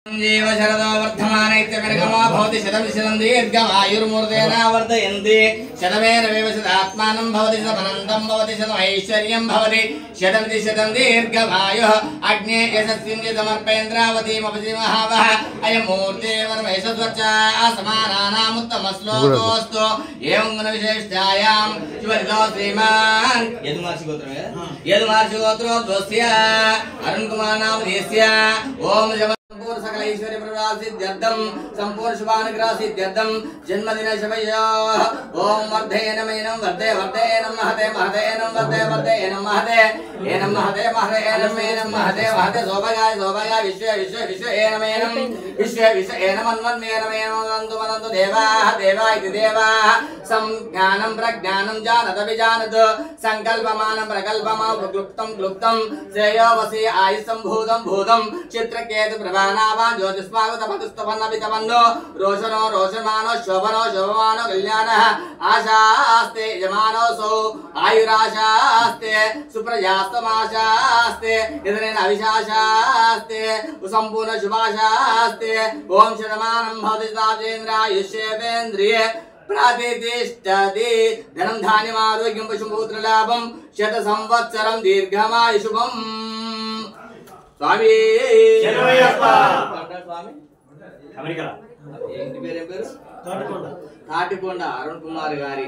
जीव शरदो वर्धमानैत्यकर्गमा भवति शतविशतं दीर्घमायुर्मूर्तेन वर्धयन्ति शतमेन विवशदात्मानं भवति शतमनन्तं भवति शतमैश्वर्यं भवति शतमिति शतं दीर्घमायुः अग्ने यशस्विन्ये समर्पयन्द्रावतीमपि महावः अयं मूर्ते वर्मैषध्वचा समानानामुत्तमश्लोकोऽस्तु एवं गुणविशेषायां शिवरितो श्रीमान् यदुमार्षगोत्रोद्वस्य अरुणकुमार नामधेयस्य ओम संपूर्ण सकल ऐश्वर्य प्रसादित्यर्थं संपूर्ण शुभानुग्रहसिद्ध्यर्थं जन्मदिन शुभयोः ओम वर्धेन मेनं वर्धे वर्धेन महते महतेन वर्धे वर्धेन महते एनं महते महतेन मेनं महते महते शोभगाय शोभगाय विश्व विश्व विश्व एनं मेनं विश्व विश्व एनं मन्वन्मेनं मेनं वदन्तु वदन्तु देवाः देवा इति देवाः संज्ञानं प्रज्ञानं जानत विजानत संकल्पमानं प्रकल्पमानं क्लुप्तं क्लुप्तं श्रेयोवसी आयुष्ं भूतं भूतं चित्रकेतु प्रभानावान ज्योतिष्मागतपतुस्तपन्नपितपन्नो रोशनो रोशमानो शोभनो शोभमानो कल्याणः आशास्ते यजमानो सौ आयुराशास्ते सुप्रजास्तमाशास्ते इदनेन अविशाशास्ते संपूर्ण शुभाशास्ते ओम शतमानं भवति साजेन्द्रायुष्येवेन्द्रिये प्रातिष्ठति धनं धान्यम् आरोग्यं पशुपुत्रलाभं शत संवत्सरं दीर्घमायुष्यं स्वामी स्वामी अमेरिका తాటికొండ అరుణ్ కుమార్ గారి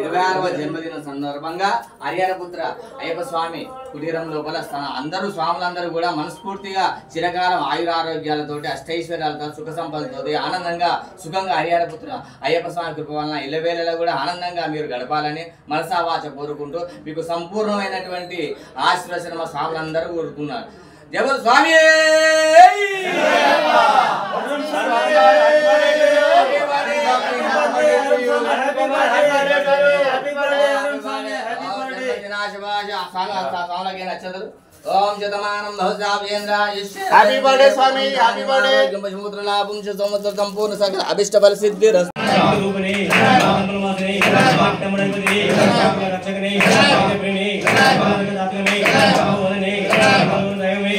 26వ జన్మదిన సందర్భంగా హరిహరపుత్ర అయ్యప్ప స్వామి కుటీరం లోపల అందరూ స్వాములందరూ కూడా మనస్ఫూర్తిగా చిరకాలం ఆయురారోగ్యాలతోటి అష్టైశ్వర్యాలతో సుఖ సంపదలతోటి ఆనందంగా సుఖంగా హరిహరపుత్ర అయ్యప్ప స్వామి కృప వలన ఇళ్ళవేళలో కూడా ఆనందంగా మీరు గడపాలని మనసావాచ కోరుకుంటూ మీకు సంపూర్ణమైనటువంటి ఆశీర్వచన మా స్వాములందరూ కోరుకున్నారు. జయ స్వామి ओम शतमानं भवत्याभ्येन्द्रायुष्य हैप्पी बर्थडे स्वामी हैप्पी बर्थडे जम्बशमुद्रलाभं संवत्सर संपूर्ण सकल अभिष्टफल सिद्धिरस्तु रूपने मंगलवासने भक्तमणपति रक्षकने प्रेमी दातने भवने भवनदयमे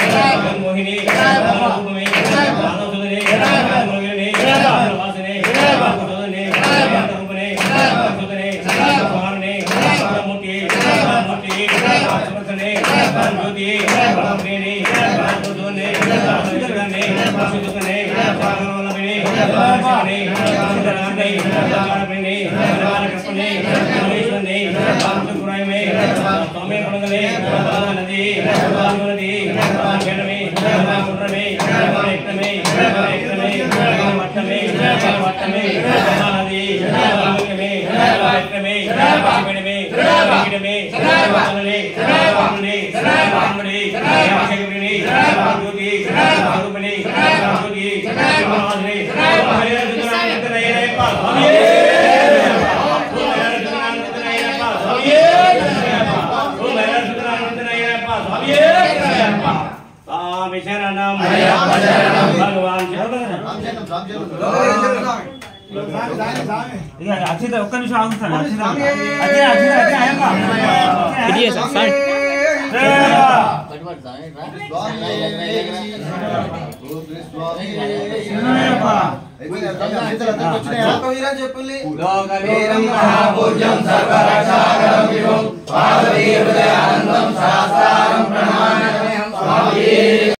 मोहिनी रूपमे मानवसुदने मोहिनी वासने भवने रूपने सुदने स्वारणे मूर्ति मूर्ति समर्थने ज्योति प्रेमी सुदने सुदने सुदने सागरवल्लभने शिवने सिद्धरामने कारपणे कारकपणे परमेश्वरने बालचंद्रायमे स्वामी गुणगले नदी नदी खेड़मे गुणमे एकमे एकमे वट्टमे वट्टमे नदी एकमे एकमे पागड़मे पागड़मे वालने वालने वालने याशकने ज्योति रूपने ज्योति वालने भगवान अक्षित ఒక్క నిమిషం ఆగుతాను అక్షిత అదే అక్షిత అదే అయ్యప్ప ఇది సార్ లోకవీరం మహాపూజ్యం సర్వరక్షాకరం విభుం పార్వతీ హృదయానందం సహస్రారం ప్రణమామ్యహం స్వామి.